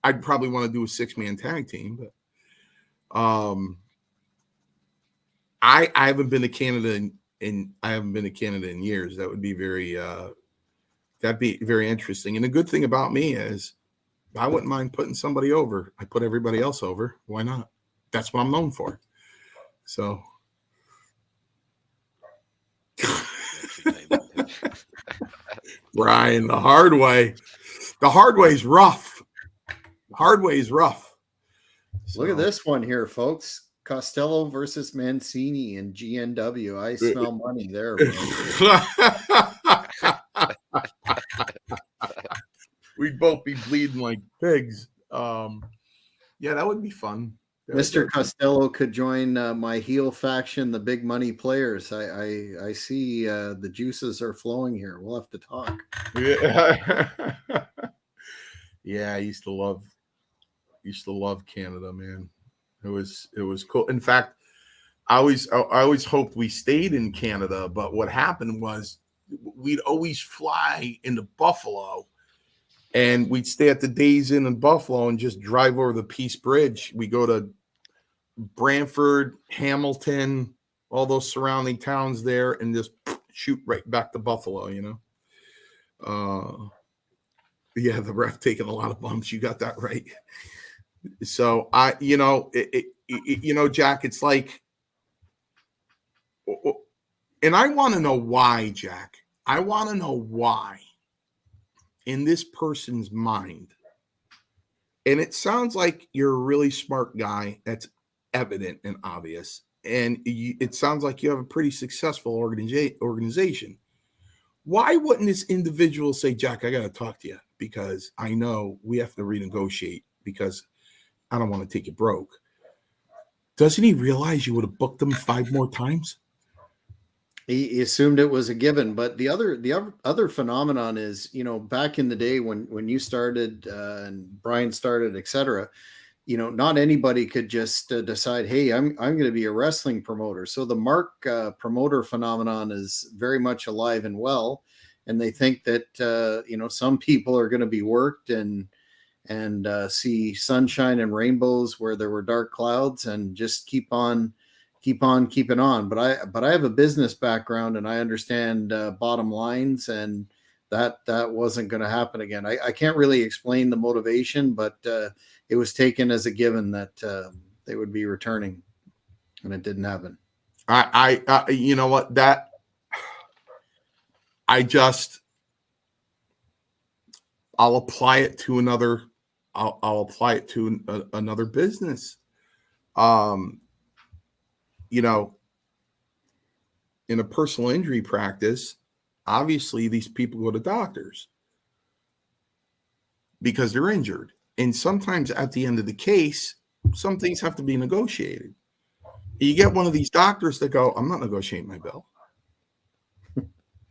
I'd probably want to do a 6-man tag team, but I haven't been to Canada in years. That would be that'd be very interesting. And the good thing about me is I wouldn't mind putting somebody over. I put everybody else over. Why not? That's what I'm known for. So Brian, the hard way. The hard way is rough. So, look at this one here, folks. Costello versus Mancini in GNW. I smell money there. We'd both be bleeding like pigs. Yeah, that would be fun. Mr. Costello could join my heel faction, the Big Money Players. I see the juices are flowing here. We'll have to talk. Yeah. Yeah, I used to love Used to love Canada, man. It was cool. In fact, I always hoped we stayed in Canada, but what happened was we'd always fly into Buffalo, and we'd stay at the Days Inn in Buffalo and just drive over the Peace Bridge. We go to Brantford, Hamilton, all those surrounding towns there, and just shoot right back to Buffalo, Yeah, the ref taking a lot of bumps. You got that right. So Jack, it's like, and I want to know why, Jack. I want to know why in this person's mind. And it sounds like you're a really smart guy. That's evident and obvious. And it sounds like you have a pretty successful organization. Why wouldn't this individual say, Jack, I got to talk to you because I know we have to renegotiate because I don't want to take it broke. Doesn't he realize you would have booked him 5 more times? He assumed it was a given, but the other phenomenon is, back in the day when you started and Brian started, etc. Not anybody could just decide, hey, I'm going to be a wrestling promoter. So the mark promoter phenomenon is very much alive and well, and they think that some people are going to be worked and see sunshine and rainbows where there were dark clouds, and just keep on keeping on. But I have a business background, and I understand bottom lines, and that wasn't going to happen again. I can't really explain the motivation, but it was taken as a given that they would be returning, and it didn't happen. I you know what, that I'll apply it to another. I'll apply it to another business. In a personal injury practice, obviously these people go to doctors because they're injured. And sometimes at the end of the case, some things have to be negotiated. You get one of these doctors that go, I'm not negotiating my bill.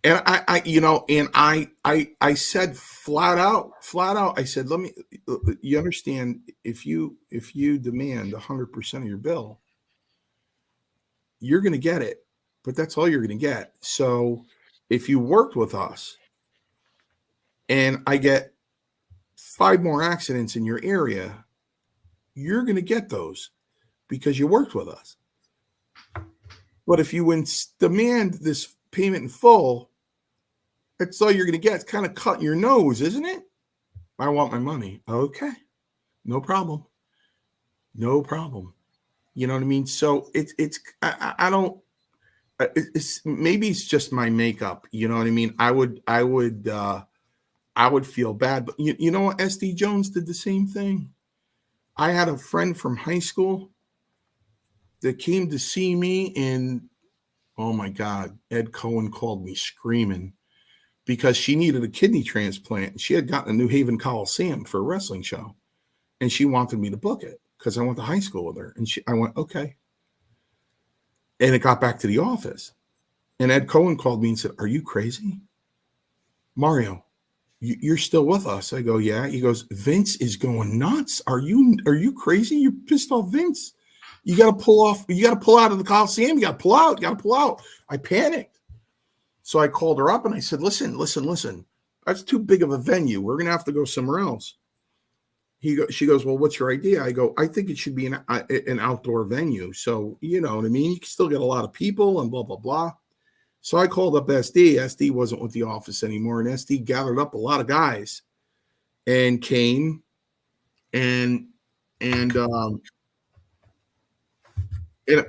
And I said flat out, I said, you understand, if you demand 100% of your bill, you're going to get it, but that's all you're going to get. So if you worked with us and I get 5 more accidents in your area, you're going to get those because you worked with us. But if you demand this payment in full, that's all you're going to get. It's kind of cutting your nose, isn't it? I want my money. Okay. No problem. No problem. You know what I mean? So I don't, maybe it's just my makeup. You know what I mean? I would feel bad, but you know what? SD Jones did the same thing. I had a friend from high school that came to see me, and oh my God, Ed Cohen called me screaming because she needed a kidney transplant. She had gotten a New Haven Coliseum for a wrestling show, and she wanted me to book it because I went to high school with her. And I went, okay. And it got back to the office. And Ed Cohen called me and said, are you crazy? Mario, you're still with us. I go, yeah. He goes, Vince is going nuts. Are you crazy? You're pissed off Vince. You got to pull out of the Coliseum. You got to pull out. I panicked. So I called her up and I said, listen. That's too big of a venue. We're going to have to go somewhere else. She goes, well, what's your idea? I go, I think it should be an outdoor venue. So, you know what I mean? You can still get a lot of people and blah, blah, blah. So I called up SD. SD wasn't with the office anymore. And SD gathered up a lot of guys and came and it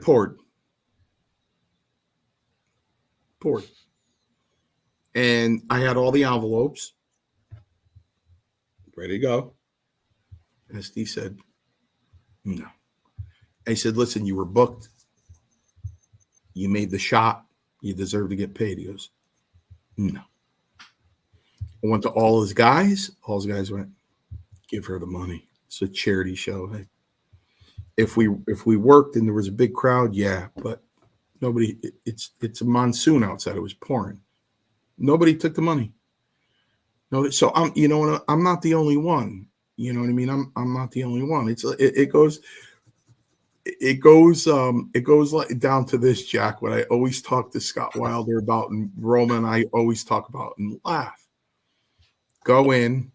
poured. And I had all the envelopes ready to go. SD said, no. I said, listen, you were booked. You made the shot. You deserve to get paid. He goes, no. I went to all his guys. All his guys went, give her the money. It's a charity show. Hey, if we worked and there was a big crowd, yeah, but nobody. It's a monsoon outside. It was pouring. Nobody took the money. No, so I'm not the only one. You know what I mean? I'm not the only one. It goes like down to this, Jack, what I always talk to Scott Wilder about, and Roma and I always talk about and laugh. Go in,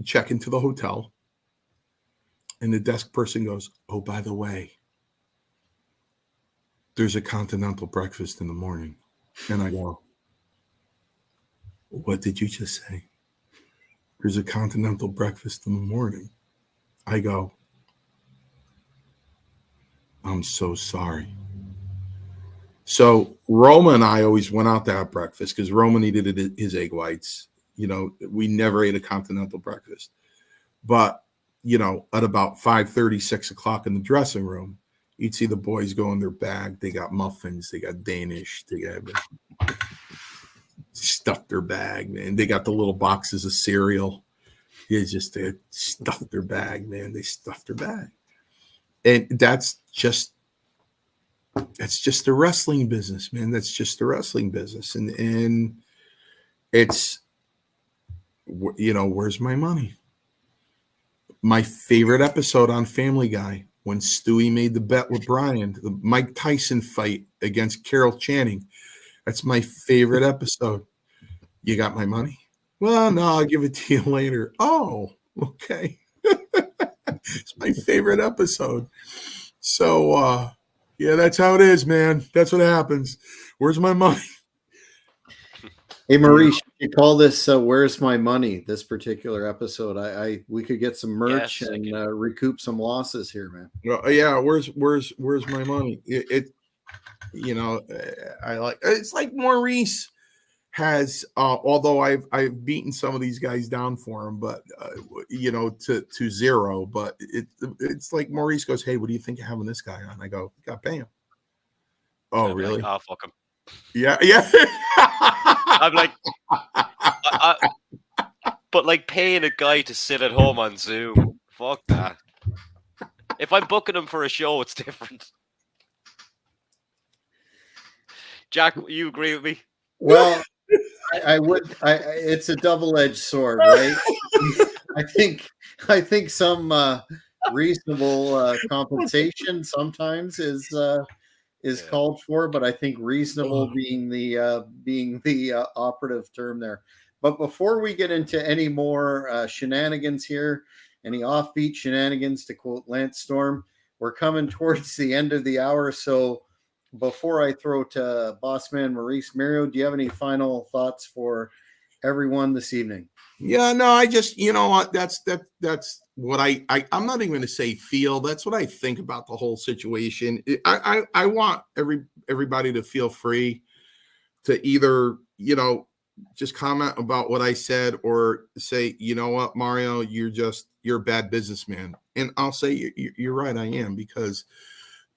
check into the hotel, and the desk person goes, "Oh, by the way, there's a continental breakfast in the morning." And I go, "What did you just say?" "There's a continental breakfast in the morning." I go, "I'm so sorry." So Roma and I always went out to have breakfast because Roma needed his egg whites. We never ate a continental breakfast. But, at about 5:30, 6 o'clock in the dressing room, you'd see the boys go in their bag. They got muffins. They got Danish. They got stuffed their bag, man. They got the little boxes of cereal. They stuffed their bag, man. They stuffed their bag. And that's just the wrestling business, man. That's just the wrestling business. And it's, where's my money? My favorite episode on Family Guy, when Stewie made the bet with Brian, the Mike Tyson fight against Carol Channing. That's my favorite episode. "You got my money?" "Well, no, I'll give it to you later." "Oh, okay." It's my favorite episode. So, yeah, that's how it is, man. That's what happens. Where's my money? Hey, Maurice, you call this "Where's My Money?" This particular episode. We could get some merch Yes, and recoup some losses here, man. Well, yeah, where's my money? I like, it's like Maurice has, although I've beaten some of these guys down for him, but to zero. But it's like Maurice goes, "Hey, what do you think of having this guy on?" I go, "Got pay him." "Oh, I'd be really?" like, "Oh, fuck him." Yeah. I'm like, but like paying a guy to sit at home on Zoom, fuck that. If I'm booking him for a show, it's different. Jack, you agree with me? Well, I would. It's a double-edged sword, right? I think some reasonable compensation sometimes is Yeah. called for, but I think reasonable being the operative term there. But before we get into any more shenanigans here, any offbeat shenanigans, to quote Lance Storm, we're coming towards the end of the hour. So before I throw to Bossman Maurice Mario, do you have any final thoughts for everyone this evening? Yeah, no, I just, what, that's what I'm not even going to say feel. That's what I think about the whole situation. I want everybody to feel free to either, just comment about what I said, or say, "You know what, Mario, you're a bad businessman." And I'll say, you're right, I am, because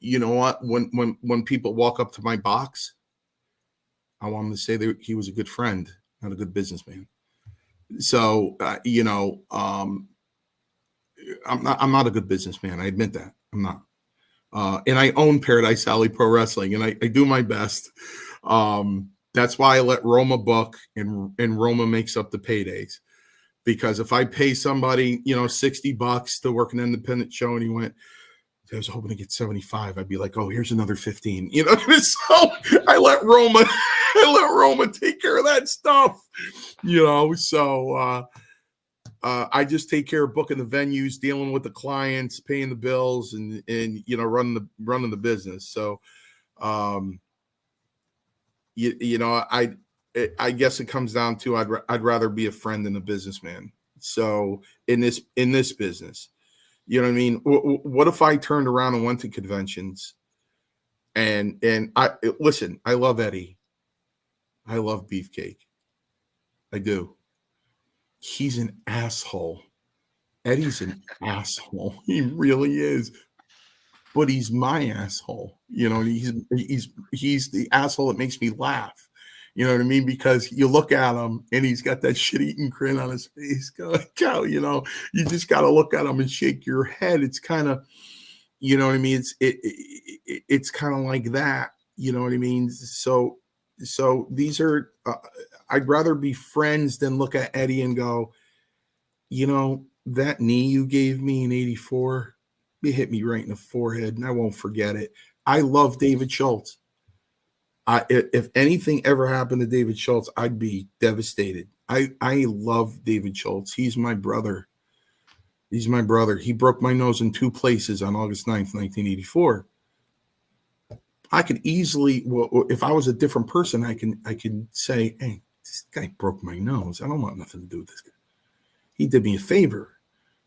you know what, when people walk up to my box, I want them to say that he was a good friend, not a good businessman. So, I'm not a good businessman. I admit that I'm not. And I own Paradise Alley Pro Wrestling, and I do my best. That's why I let Roma book, and Roma makes up the paydays. Because if I pay somebody, $60 to work an independent show, and he went, "I was hoping to get 75," I'd be like, "Oh, here's another 15." So I let Roma take care of that stuff. So I just take care of booking the venues, dealing with the clients, paying the bills, and running the business. So I guess it comes down to I'd rather be a friend than a businessman. So in this business, you know what I mean? What if I turned around and went to conventions and listen, I love Eddie. I love Beefcake. I do. He's an asshole. Eddie's an asshole. He really is. But he's my asshole. He's the asshole that makes me laugh. You know what I mean? Because you look at him and he's got that shit-eating grin on his face. You just got to look at him and shake your head. It's kind of, you know what I mean? It's kind of like that. You know what I mean? So these are, I'd rather be friends than look at Eddie and go, that knee you gave me in '84, it hit me right in the forehead, and I won't forget it. I love David Schultz. If anything ever happened to David Schultz, I'd be devastated. I love David Schultz. He's my brother. He's my brother. He broke my nose in 2 places on August 9th, 1984. I could easily, well, if I was a different person, I can say, hey, this guy broke my nose. I don't want nothing to do with this guy. He did me a favor.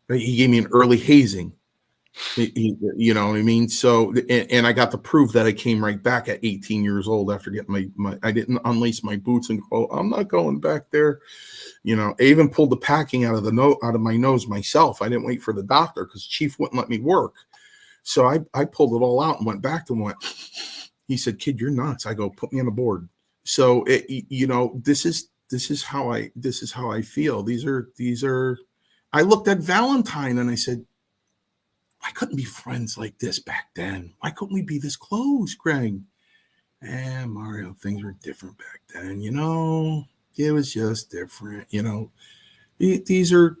Right? He gave me an early hazing. You know what I mean? So, and I got to prove that I came right back at 18 years old after getting my I didn't unlace my boots and go, I'm not going back there. You know, I even pulled the packing out of my nose myself. I didn't wait for the doctor because Chief wouldn't let me work. So I pulled it all out and went back to him. He said, kid, you're nuts. I go, put me on the board. So, you know, this is how I feel. These are, I looked at Valentine and I said, why couldn't we be friends like this back then? Why couldn't we be this close, Greg? And Mario, things were different back then. You know, it was just different. You know, these are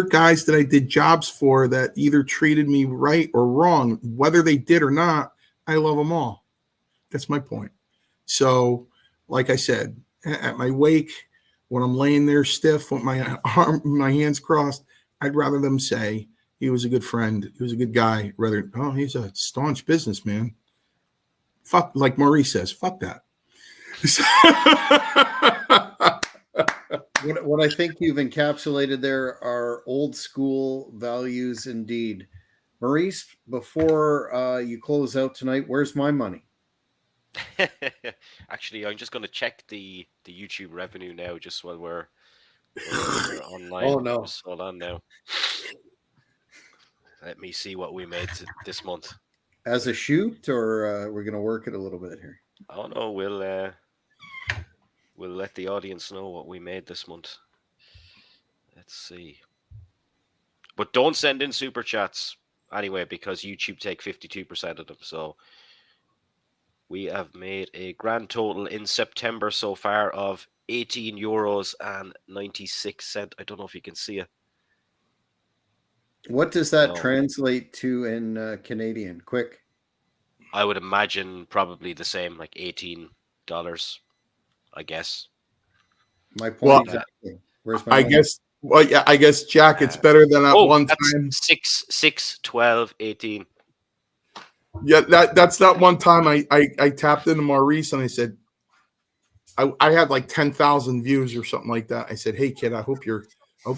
guys that I did jobs for that either treated me right or wrong. Whether they did or not, I love them all. That's my point. So, like I said, at my wake, when I'm laying there stiff with my hands crossed, I'd rather them say he was a good friend, he was a good guy, rather, oh, he's a staunch businessman. Fuck, like Maurice says, fuck that. What I think you've encapsulated there are old school values indeed. Maurice, before you close out tonight, where's my money? Actually, I'm just going to check the YouTube revenue now, just while we're online. Oh no! Just hold on now. Let me see what we made this month. As a shoot, or we're going to work it a little bit here? Oh no, we'll let the audience know what we made this month. Let's see. But don't send in super chats anyway, because YouTube take 52% of them. So we have made a grand total in September so far of €18.96. I don't know if you can see it. What does that translate to in Canadian? Quick. I would imagine probably the same, like $18, I guess. My point exactly. Where's my money? guess. Well, yeah, I guess, Jack, it's better than that one time. 6, 12, 18. Yeah, that's that one time I tapped into Maurice and I said, I had like 10,000 views or something like that. I said, hey kid, I hope you're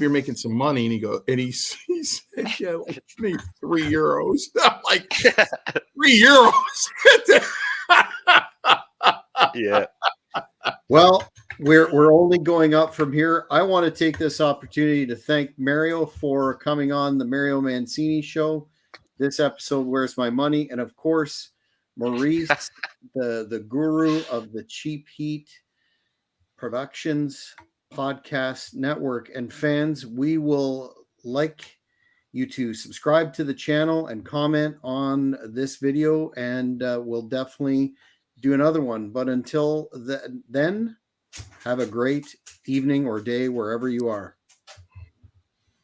making some money. And he said, yeah, like maybe €3. I'm like, €3. Yeah. Well, we're only going up from here. I want to take this opportunity to thank Mario for coming on the Mario Mancini Show. This episode, Where's My Money? And of course, Maurice, the guru of the Cheap Heat Productions Podcast Network. And fans, we will like you to subscribe to the channel and comment on this video, and we'll definitely do another one. But until then, have a great evening or day wherever you are.